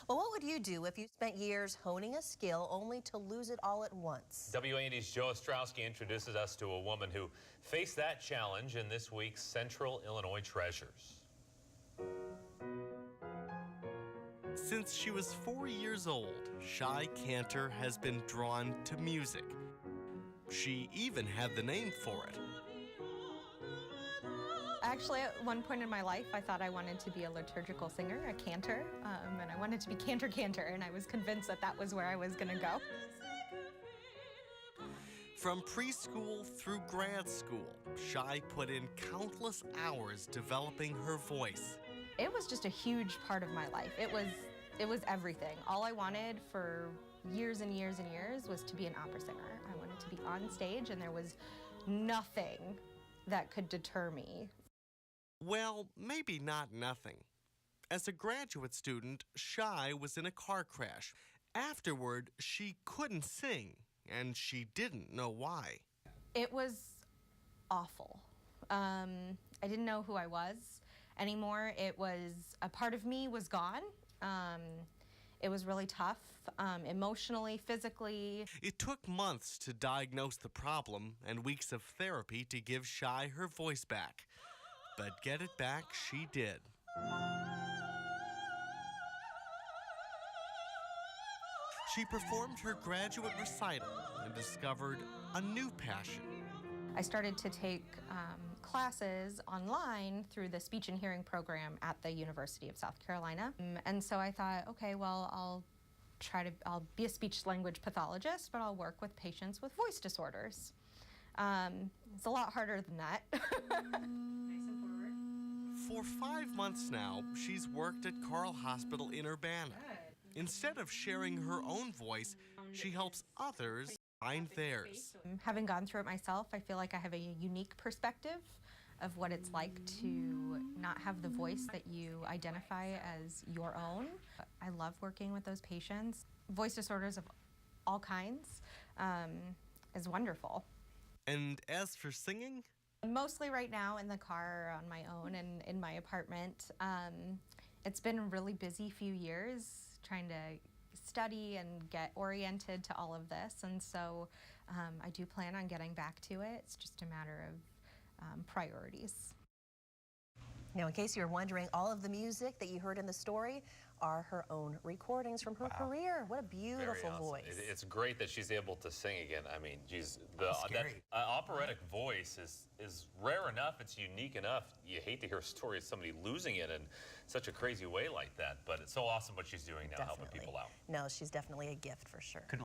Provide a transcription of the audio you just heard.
Well, what would you do if you spent years honing a skill only to lose it all at once? WAND's Joe Astrouski introduces us to a woman who faced that challenge in this week's Central Illinois Treasures. Since she was 4 years old, Shy Cantor has been drawn to music. She even had the name for it. Actually, at one point in my life, I thought I wanted to be a liturgical singer, a cantor, and I wanted to be cantor, and I was convinced that that was where I was going to go. From preschool through grad school, Shy put in countless hours developing her voice. It was just a huge part of my life. It was everything. All I wanted for years and years and years was to be an opera singer. I wanted to be on stage, and there was nothing that could deter me. Well, maybe not nothing. As a graduate student, Shy was in a car crash. Afterward, she couldn't sing, and she didn't know why. It was awful. I didn't know who I was anymore. It was, a part of me was gone. It was really tough, emotionally, physically. It took months to diagnose the problem and weeks of therapy to give Shy her voice back. But get it back she did. She performed her graduate recital and discovered a new passion. I started to take classes online through the speech and hearing program at the University of South Carolina. And so I thought, okay, well, I'll be a speech language pathologist, but I'll work with patients with voice disorders. It's a lot harder than that. For 5 months now, she's worked at Carle Hospital in Urbana. Instead of sharing her own voice, she helps others find theirs. Having gone through it myself, I feel like I have a unique perspective of what it's like to not have the voice that you identify as your own. I love working with those patients. Voice disorders of all kinds is wonderful. And as for singing? Mostly right now in the car on my own and in my apartment. It's been a really busy few years trying to study and get oriented to all of this, and so I do plan on getting back to it. It's just a matter of priorities. Now, in case you're wondering, all of the music that you heard in the story are her own recordings from her career. What a beautiful voice. It's great that she's able to sing again. I mean, geez, that operatic voice is rare enough. It's unique enough. You hate to hear a story of somebody losing it in such a crazy way like that, but it's so awesome what she's doing now, helping people out. No, she's definitely a gift for sure.